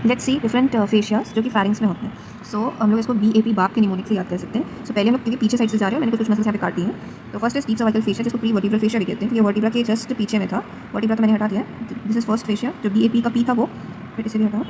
Let's see different फेशियाज जो कि फैरिंग्स में होते हैं। सो हम लोग इसको BAP बाप के निमोनिक से याद कर सकते हैं। सो पहले हम लोग क्योंकि पीछे साइड से जा रहे हैं, मैंने कुछ मसल्स यहाँ पे काट दिए हैं। तो first is deep cervical fascia, जिसको प्री वर्टिब्रल फेशिया भी कहते हैं। ये वर्टिब्रा के जस्ट पीछे में था, वर्टिब्रा तो मैंने हटा दिया। दिस इज फर्स्ट फेशिया, जो BAP का पी था वो, फिर इसे भी हटाओ।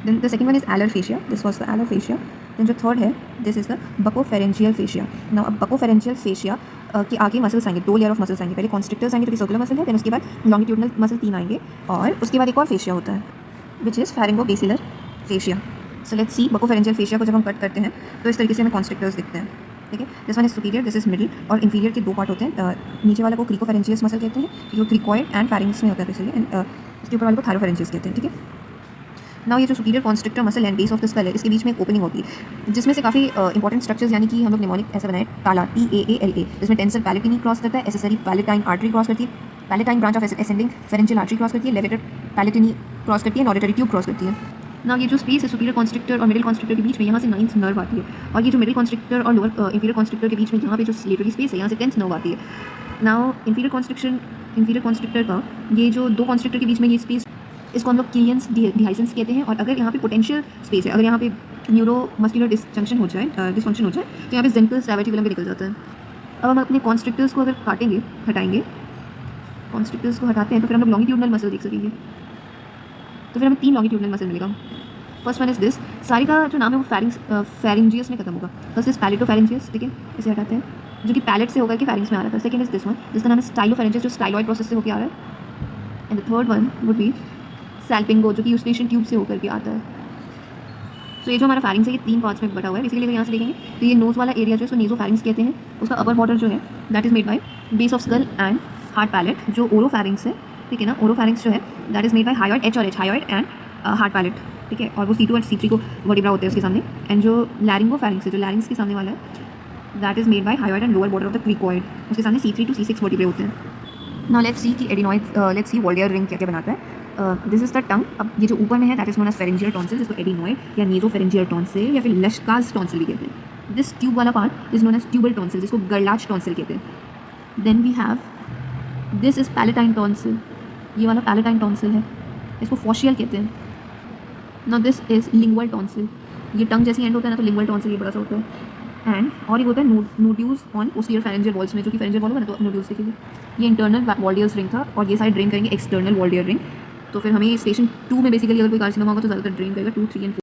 Then the second one is alar fascia, this was the alar fascia. Then जो थर्ड है, this is the buccopharyngeal fascia. Now अब बकोफेरेंजियल फेशिया के आगे मसल्स आएंगे, 2 लेयर ऑफ मसल्स आएंगे। पहले कॉन्स्ट्रिक्टर्स आएंगे जो कि सर्कुलर मसल है, देन उसके बाद लॉन्गिट्यूडनल मसल 3 आएंगे, और उसके बाद एक और फेशिया होता है which is pharyngobasilar fascia. So let's see buccopharyngeal fascia को जब हम कट करते हैं तो इस तरीके से हमें कॉन्स्ट्रिक्टर्स दिखते हैं। ठीक है, this one is superior, this is middle, और इंफीरियर के 2 पार्ट होते हैं। नीचे वाले को क्रिकोफेरेंजियस मसल कहते हैं, जो क्रिकॉइड एंड फैरिंग्स में होता है बेसिकली, एंड उसके ऊपर वाले को थायरोफेरेंजियस कहते हैं। ठीक है, नाउ ये जो superior constrictor muscle and base of the skull है, इसके बीच में एक ओपनिंग होती है, जिसमें से काफ़ी इंपॉर्टेंट स्ट्रक्चर्स यानी कि हम लोग निमोनिक ऐसे बनाए टाला, TAALA, जिसमें टेंसर पैलेटिनी क्रॉस करता है, एसेसरी पैलेटाइन आर्टरी क्रॉस करती है, palatine branch of ascending pharyngeal artery cross करती है, लेवेटर पैलेटिनी क्रॉस करती है, नॉरेटरी ट्यूब क्रॉस करती है। नाउ ये जो स्पेस है सुपीरियर कॉन्स्ट्रिक्टर और मिडिल कॉन्स्ट्रिक्टर के बीच में, यहाँ से 9th नर्व आती है, और ये जो मिडिल कॉन्स्ट्रिक्टर और लोअर इंफीरियर कॉन्स्ट्रिक्टर के बीच में यहाँ पे जो स्लेटरी स्पेस है, यहाँ से 10th नर्व आती है। नाउ इंफीरियर कॉन्स्ट्रिक्टर का ये जो 2 कॉन्स्ट्रिक्टर के बीच में ये स्पेस, इसको हम लोग किलियंस डिहाइसेंस कहते हैं। और अगर यहाँ पे पोटेंशियल स्पेस है, अगर यहाँ पे न्यूरो मस्कुलर डिसफंक्शन हो जाए तो यहाँ पे जेंकल्स रेटिकुलम भी निकल जाता है। अब हम अपने कॉन्स्ट्रिक्टर्स को अगर काटेंगे, हटाएंगे, कॉन्स्ट्रिक्टर्स को हटाते हैं तो फिर हम लोग लॉन्गिट्यूडनल मसल देख सकेंगे। तो फिर हमें 3 लॉन्गिट्यूडनल मसल मिलेगा। फर्स्ट वन इज दिस, सारी का जो नाम है वो फेरिंजियस में खत्म होगा। फर्स्ट इज पैलेटोफेरेंजियस, ठीक है, इसे हटाते हैं, जो कि पैलेट से होकर के फेरिंग्स में आ रहा था। सेकंड इज दिस वन, जिसका नाम है स्टाइलोफेरेंजियस, जो स्टाइलॉइड प्रोसेस से होकर आ रहा है। And the third one would be salpingo, जो कि यूस्टेशियन ट्यूब से होकर के आता है। तो ये जो हमारा फैरिंग्स है ये 3 पार्ट्स में बटा हुआ है। बेसिकली अगर यहाँ से देखेंगे तो ये नोज वाला एरिया जो है उसको नेजोफैरिंग्स कहते हैं। उसका अपर बॉर्डर जो है that is made by base of skull and hard palate, जो ओरोफैरिंग्स है, ठीक है ना। ओरोफैरिंग्स जो है that is made by hyoid, H और H, hyoid and hard palate, ठीक है। और वो C2 और C3 को वर्टिब्रा होते हैं उसके सामने। एंड जो लैरिंगोफैरिंग्स है, जो लैरिंग्स के सामने वाला है, that is made by hyoid and lower border of the cricoid, उसके सामने C3 to C6 वर्टिब्रे होते हैं। नाउ लेट्स सी कि adenoid, let's see Waldeyer ring क्या क्या बनाता है। This is the tongue. अब ये जो ऊपर में है that is known as pharyngeal tonsil, जिसको एडिनॉइड या नेजोफेरेंजियल टॉन्सिल या फिर लश्काज टॉन्सिल भी कहते हैं। दिस ट्यूब वाला part is known as tubal tonsil, जिसको गर्लाच टॉन्सिल कहते हैं। Then we have this is palatine tonsil, ये वाला पैलेटाइन टॉन्सिल है, इसको फॉशियल कहते हैं। Now this is lingual tonsil, ये टंग जैसी एंड होता है ना, तो लिंगुअल टॉन्सिल ये बड़ा सा होता है। एंड और एक होता है nodules on posterior pharyngeal walls में, जो कि फेरेंजियल वॉल होगा ना तो नोड्यूल्स दिखेंगे। ये इंटरनल वॉल्डियर्स रिंग था, और ये साइड ड्रेन करेंगे एक्सटर्नल वॉल्डियर रिंग। तो फिर हमें स्टेशन 2 में बेसिकली अगर कोई कार्सिनोमा होगा तो ज़्यादातर ड्रेन करेगा 2, 3 एंड 4।